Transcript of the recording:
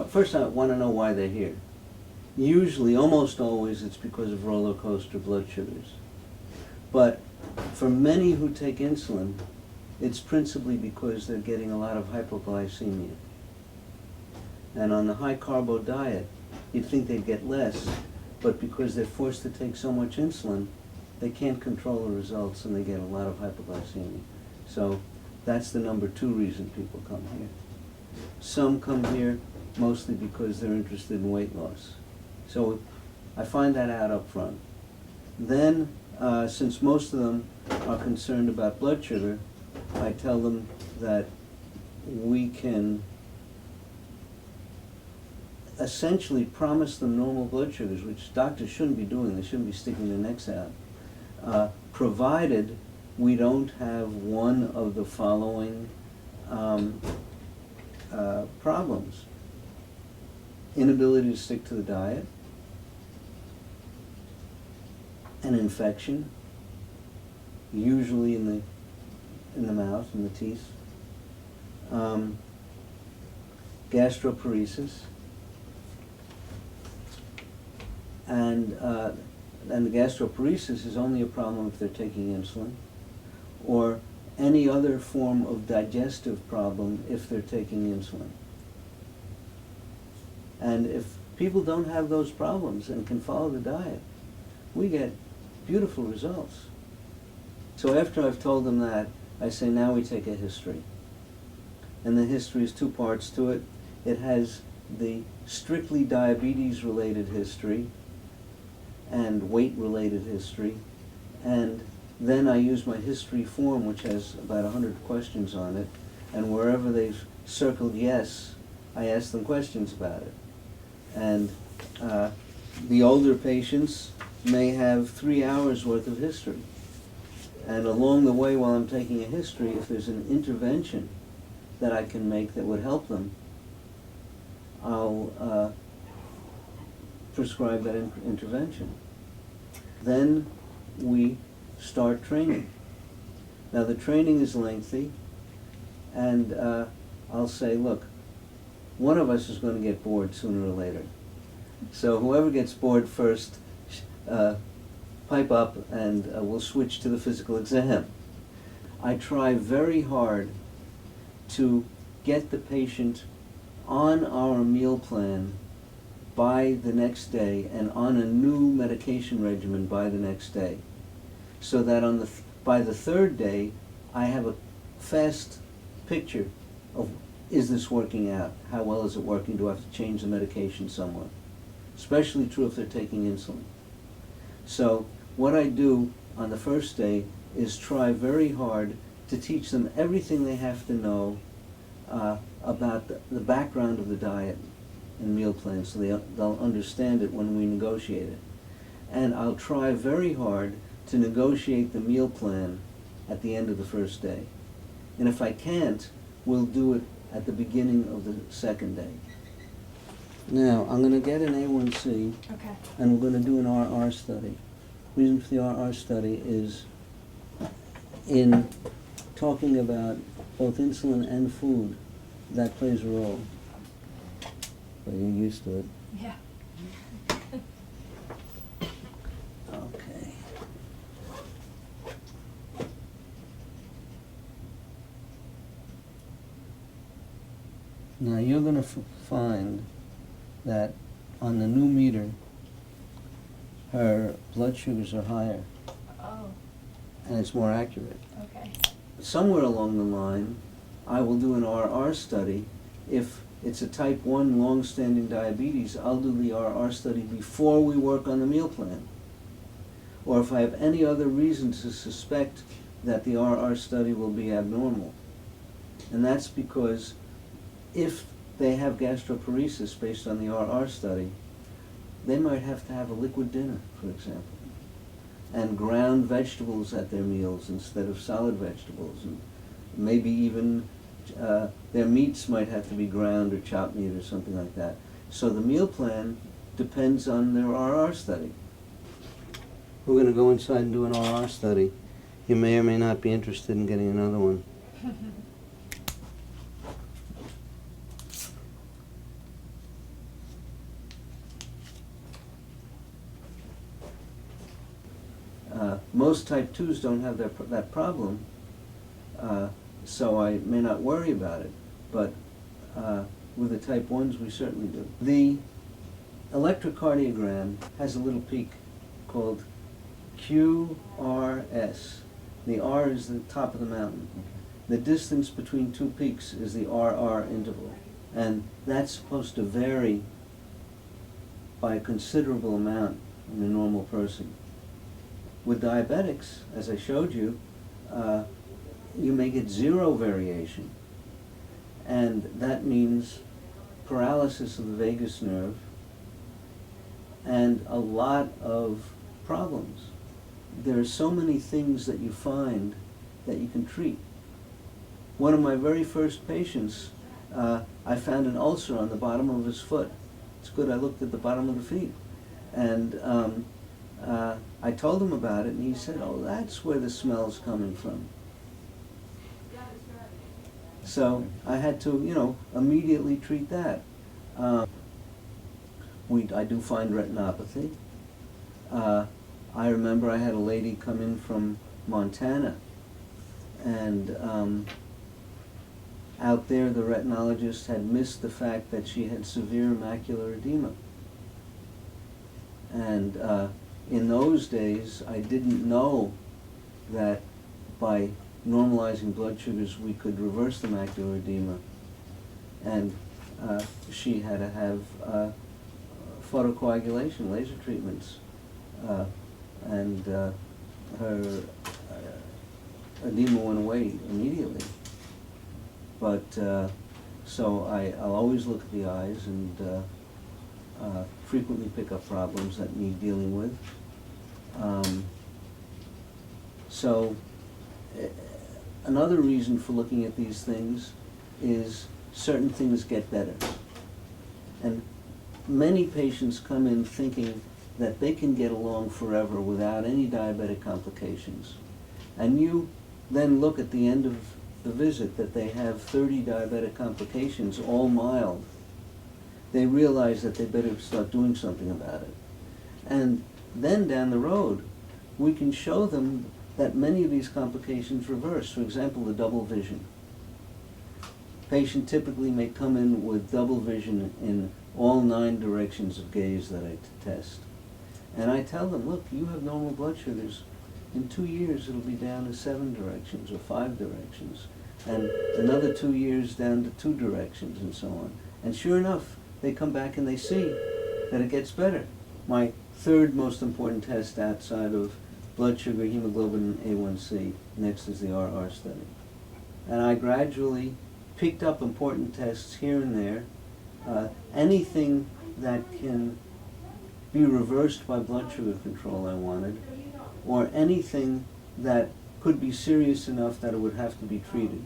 First, I want to know why they're here. Usually, almost always, it's because of roller coaster blood sugars. But for many who take insulin, it's principally because they're getting a lot of hypoglycemia. And on the high carbo diet, you'd think they'd get less, but because they're forced to take so much insulin, they can't control the results and they get a lot of hypoglycemia. So that's the number 2 reason people come here. Some come here mostly because they're interested in weight loss. So I find that out up front. Then, since most of them are concerned about blood sugar, I tell them that we can essentially promise them normal blood sugars, which doctors shouldn't be doing. They shouldn't be sticking their necks out, provided we don't have one of the following problems. Inability to stick to the diet, an infection, usually in the mouth, in the teeth, gastroparesis, and the gastroparesis is only a problem if they're taking insulin, or any other form of digestive problem if they're taking insulin. And if people don't have those problems and can follow the diet, we get beautiful results. So after I've told them that, I say, now we take a history. And the history is 2 parts to it. It has the strictly diabetes-related history and weight-related history. And then I use my history form, which has about 100 questions on it. And wherever they've circled yes, I ask them questions about it. And the older patients may have 3 hours worth of history. And along the way, while I'm taking a history, if there's an intervention that I can make that would help them, I'll prescribe that intervention. Then we start training. Now the training is lengthy, and I'll say, look, one of us is going to get bored sooner or later. So whoever gets bored first, pipe up, and we'll switch to the physical exam. I try very hard to get the patient on our meal plan by the next day and on a new medication regimen by the next day, so that by the 3rd day I have a fast picture of, is this working out? How well is it working? Do I have to change the medication somewhat? Especially true if they're taking insulin. So what I do on the 1st day is try very hard to teach them everything they have to know about the background of the diet and meal plan, so they'll understand it when we negotiate it. And I'll try very hard to negotiate the meal plan at the end of the 1st day. And if I can't, we'll do it at the beginning of the 2nd day. Now, I'm going to get an A1C, Okay. and we're going to do an RR study. The reason for the RR study is in talking about both insulin and food, that plays a role. But you're used to it. Yeah. Okay. Now you're going to find that on the new meter, her blood sugars are higher, Oh, and it's more accurate. okay. Somewhere along the line, I will do an RR study. If it's a type 1 long-standing diabetes, I'll do the RR study before we work on the meal plan. Or if I have any other reason to suspect that the RR study will be abnormal. And that's because if they have gastroparesis based on the RR study, they might have to have a liquid dinner, for example, and ground vegetables at their meals instead of solid vegetables, and maybe even their meats might have to be ground or chopped meat or something like that. So the meal plan depends on their RR study. We're going to go inside and do an RR study. You may or may not be interested in getting another one. Most type 2s don't have that problem, so I may not worry about it, but with the type 1s we certainly do. The electrocardiogram has a little peak called QRS. The R is the top of the mountain. The distance between two peaks is the RR interval, and that's supposed to vary by a considerable amount in a normal person. With diabetics, as I showed you, you may get zero variation, and that means paralysis of the vagus nerve and a lot of problems. There are so many things that you find that you can treat. One of my very first patients, I found an ulcer on the bottom of his foot. It's good I looked at the bottom of the feet. And I told him about it, and he said, oh, that's where the smell's coming from. So I had to, immediately treat that. I do find retinopathy. I remember I had a lady come in from Montana, and out there the retinologist had missed the fact that she had severe macular edema. And in those days, I didn't know that by normalizing blood sugars we could reverse the macular edema. And she had to have photocoagulation, laser treatments. And her edema went away immediately. But so I'll always look at the eyes and frequently pick up problems that need dealing with. So another reason for looking at these things is certain things get better. And many patients come in thinking that they can get along forever without any diabetic complications. And you then look at the end of the visit that they have 30 diabetic complications, all mild. They realize that they better start doing something about it. And then down the road, we can show them that many of these complications reverse. For example, the double vision. Patient typically may come in with double vision in all 9 directions of gaze that I test. And I tell them, look, you have normal blood sugars. In 2 years, it'll be down to 7 directions or 5 directions. And another 2 years down to 2 directions and so on. And sure enough, they come back and they see that it gets better. My third most important test outside of blood sugar, hemoglobin, and A1C, next is the RR study. And I gradually picked up important tests here and there. Anything that can be reversed by blood sugar control I wanted, or anything that could be serious enough that it would have to be treated.